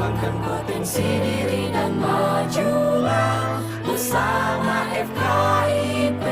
Kembangkan potensi diri dan majulah bersama FKIP.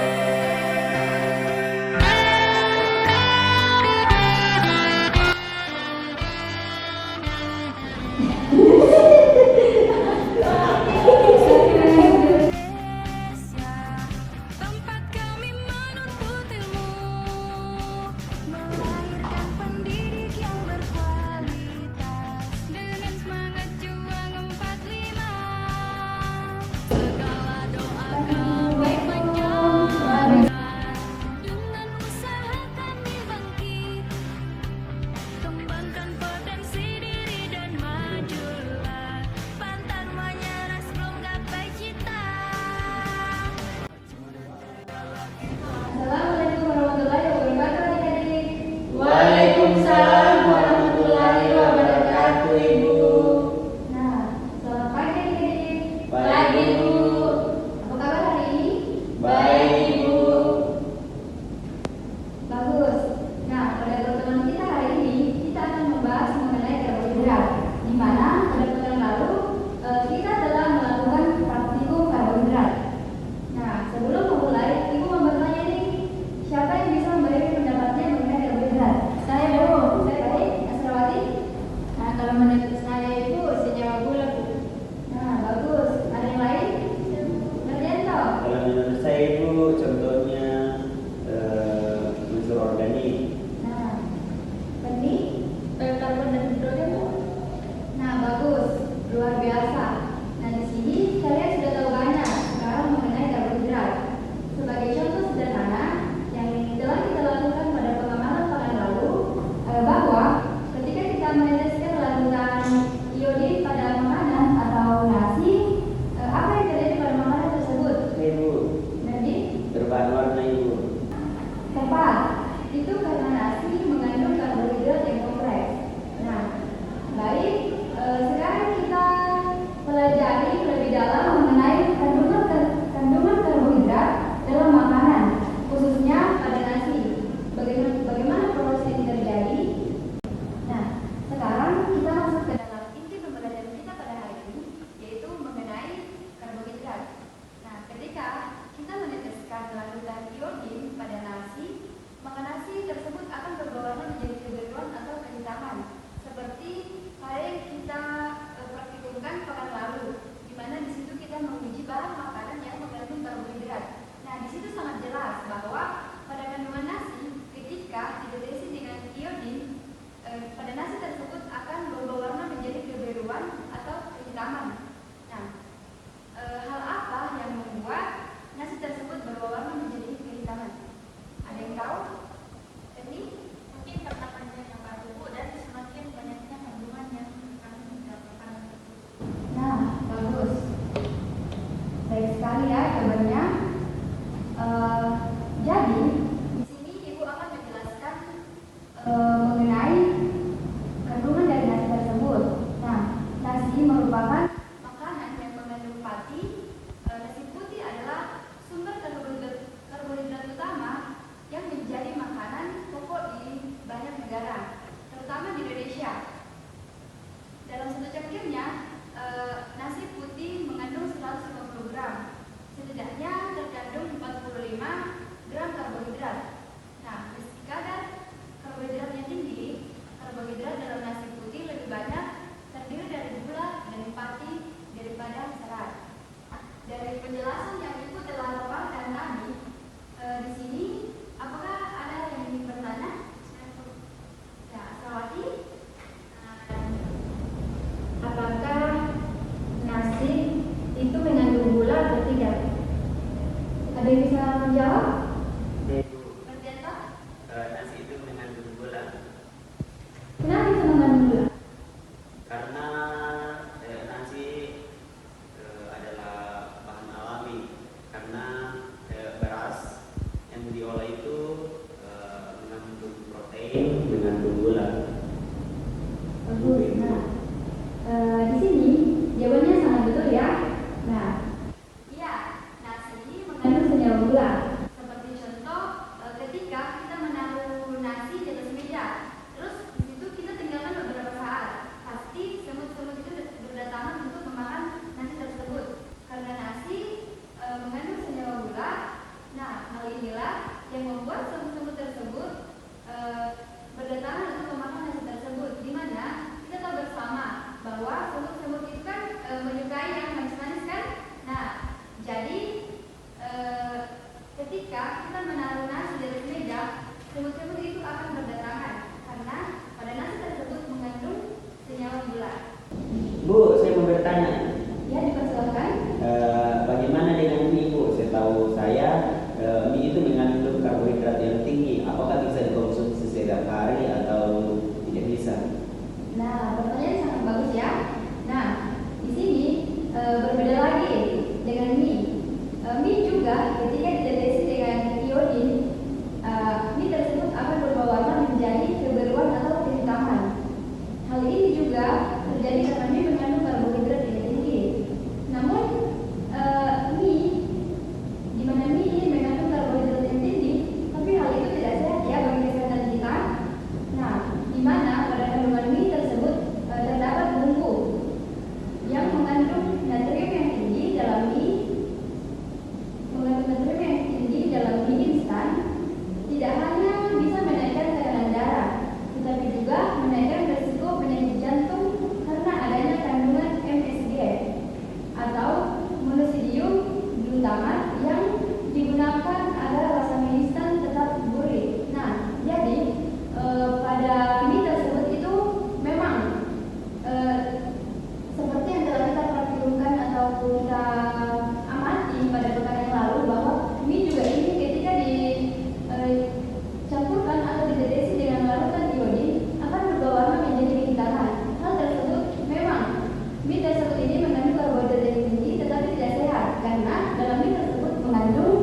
Waalaikumsalam warahmatullahi wabarakatuh, Ibu. Nah, selamat pagi adik-adik. Pagi, Ibu. Apa kabar hari ini? Baik, Ibu. Bagus. Nah, pada pertemuan kita hari ini, kita akan membahas mengenai karbohidrat. Di mana pada pekan lalu kita telah melakukan praktikum karbohidrat. Nah, sebelum memulai, Ibu mau bertanya nih, siapa yang bisa memberikan pendapatnya mengenai karbohidrat? Saya dulu, saya baik, Asrawati. Nah, kalau menurut saya itu senyawa gula, Bu. Nah, bagus. Ada yang lain? Ngerjain Kalau menurut saya, Ibu, contohnya unsur organik. Nah, benih. Karbon dan hidrogen, Bu. Nah, bagus, luar biasa. Nah, di sini kalian sudah tahu banyak sekarang mengenai karbohidrat. Sebagai contoh sederhana yang telah kita lakukan pada pengamalan pekan lalu, bahwa ketika kita meneteskan larutan iodin pada makanan atau nasi, apa yang terjadi pada makanan tersebut? Ibu, Jadi, berbahan warna, Ibu. tepat, itu karena nasi mengandung karbohidrat yang kompleks. Nah, baik, sekarang kita pelajari lebih dalam mengenai kandungan karbohidrat dalam makanan, khususnya pada nasi. Bagaimana proses ini terjadi? Nah, sekarang kita masuk ke dalam inti pembelajaran kita pada hari ini, yaitu mengenai karbohidrat. Nah, ketika kita meneteskan larutan iodin pada nasi, maka nasi tersebut akan berwarna menjadi kebiruan atau kehitaman, seperti hal yang kita praktikumkan pekan lalu, di mana di situ kita menguji bahan makanan yang mengandung karbohidrat. Nah, di situ sangat jelas bahwa pada kandungan nasi, ketika dideteksi dengan iodin, pada nasi tersebut akan berubah warna menjadi kebiruan atau kehitaman. Nah, hal apa yang membuat nasi tersebut berubah warna menjadi kehitaman? Ada yang tahu? Ini Mungkin karena banyaknya karbo dan semakin banyaknya kandungan yang terkandung dalam makanan tersebut. Nah, bagus. Baik sekali ya jawabannya. Jadi, di sini Ibu akan menjelaskan mengenai kandungan dari nasi tersebut. Nah, nasi merupakan makanan yang mengandung pati. Nasi putih adalah sumber karbohidrat utama yang menjadi makanan pokok di banyak negara, terutama di Indonesia. Dalam satu cangkirnya, nasi putih mengandung 150 gram. Setidaknya terkandung 45 gram karbohidrat. Nah, meski kadar karbohidratnya tinggi, karbohidrat dalam nasi putih lebih banyak terdiri dari gula dan pati daripada serat. Dari penjelasan yang Ibu telah paparkan tadi, di sini apakah ada yang ingin bertanya? Ya, Asrawati. Apakah nasi itu mengandung gula atau tidak? Ada yang bisa menjawab? Ibu, Ngerjain nasi itu mengandung gula. Kenapa bisa mengandung gula? Karena nasi adalah bahan alami. Karena beras yang diolah itu mengandung protein, mengandung gula. Bagus. Nah, di sini jawabannya sangat betul ya. Nah, iya, nasi mengandung senyawa gula seperti Mie tersebut ini mengandung karbohidrat yang tinggi tetapi tidak sehat karena dalam mie tersebut mengandung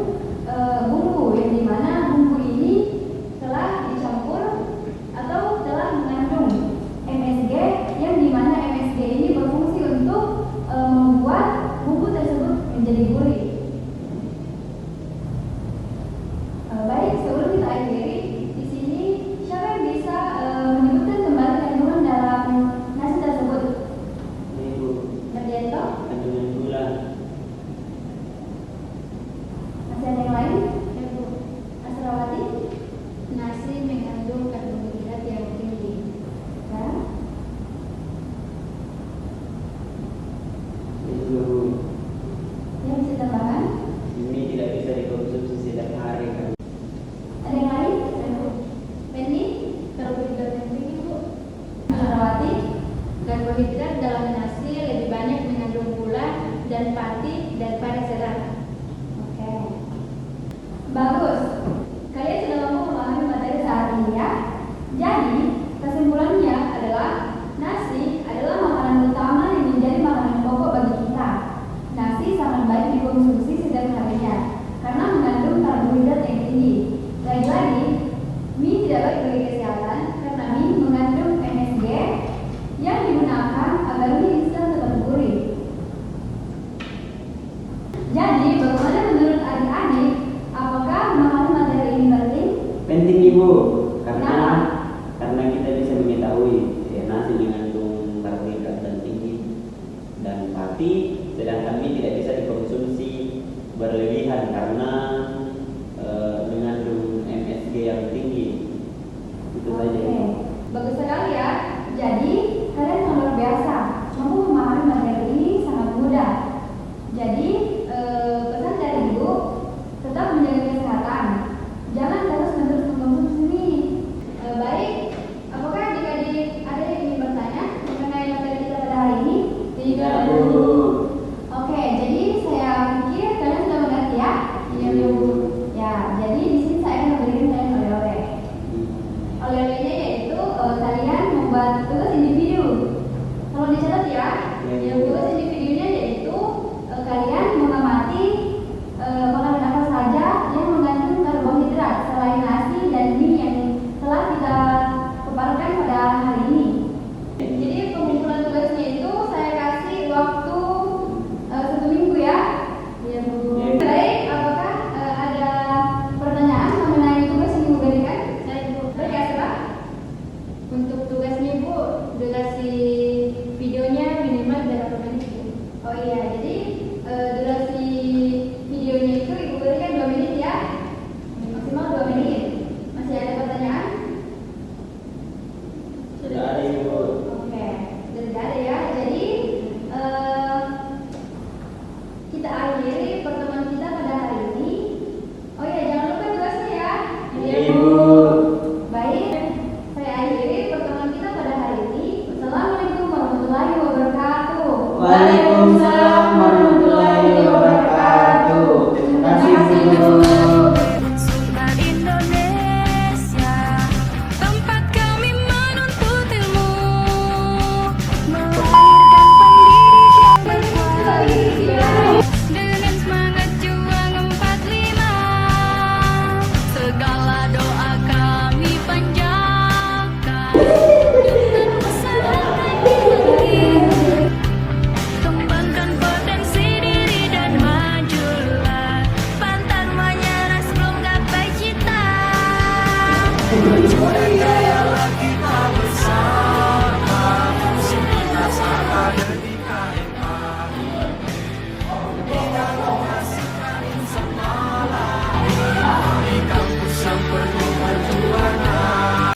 bumbu yang dimana bumbu ini telah dicampur atau telah mengandung MSG yang dimana MSG ini berfungsi untuk membuat bumbu tersebut menjadi gurih. Baik, sebelum kita akhiri, di sini siapa yang bisa menyebutkan kembali kandungan dalam nasi tersebut? Ibu, Mardianto? kandungan gula. Masih ada yang lain? Asrawati? Nasi mengandung karbohidrat yang tinggi. Ya. Ibu, Yang bisa tambahkan? ini tidak bisa dikonsumsi setiap hari kan? Ada yang lain? Penny? Karbohidrat yang tinggi, Bu. Asrawati? Karbohidrat dalam nasi lebih banyak mengandung gula dan pati daripada serat. Oke. Bagus. Kalian sudah mampu memahami materi saat ini ya. Jadi, kesimpulannya adalah nasi adalah makanan utama yang menjadi makanan pokok bagi kita. Nasi sangat baik dikonsumsi setiap harinya karena mengandung karbohidrat yang tinggi. Lagi-lagi, mie tidak baik bagi kesehatan karena mie mengandung MSG yang digunakan agar mie instan tetap gurih. Jadi, bagaimana menurut adik-adik? Apakah memahami materi ini penting? Penting Ibu, Kenapa? karena kita bisa mengetahui nasi mengandung karbohidrat dan tinggi dan pati, sedangkan mie tidak bisa dikonsumsi berlebihan karena mengandung MSG yang tinggi. Itu saja. Oke, bagus sekali ya. Jadi, kalian sangat luar biasa. Mampu memahami materi ini sangat mudah. Jadi, pesan dari Ibu, tetap menjaga kesehatan. Jangan terus-menerus mengkonsumsi mie. Baik, apakah adik-adik ada yang ingin bertanya mengenai materi kita pada hari ini? Tidak, Bu. Oke, jadi saya pikir kalian sudah mengerti ya? Iya, Bu. Ya, jadi di sini saya akan memberikan kalian oleh-oleh. Oleh-olehnya yaitu kalian membuat tugas individu. Kalau dicatat ya, yang tugas individunya yaitu kalian mengamati makanan apa saja yang mengandung karbohidrat selain nasi dan mie yang telah kita paparkan pada hari ini. Jadi pengumpulan tugasnya itu saya kasih waktu 1 minggu ya. Iya, Bu. Baik, apakah ada pertanyaan mengenai tugas yang Ibu berikan? Baik, Bu. Baik, Asra. Untuk tugasnya, Bu, durasi videonya minimal 8 menit, Bu. Oh iya, jadi durasi videonya itu Ibu berikan 2 menit ya. Maksimal 2 menit. Masih ada pertanyaan? Sudah ada Ibu. Oke, sudah ada ya. Jadi kita akhiri pertemuan kita pada hari ini. Oh iya, jangan lupa tugasnya ya. Iya, Ibu. Baik, saya akhiri pertemuan kita pada hari ini. Wassalamualaikum warahmatullahi wabarakatuh. Waalaikumsalam warahmatullahi wabarakatuh. Terima kasih, Bu.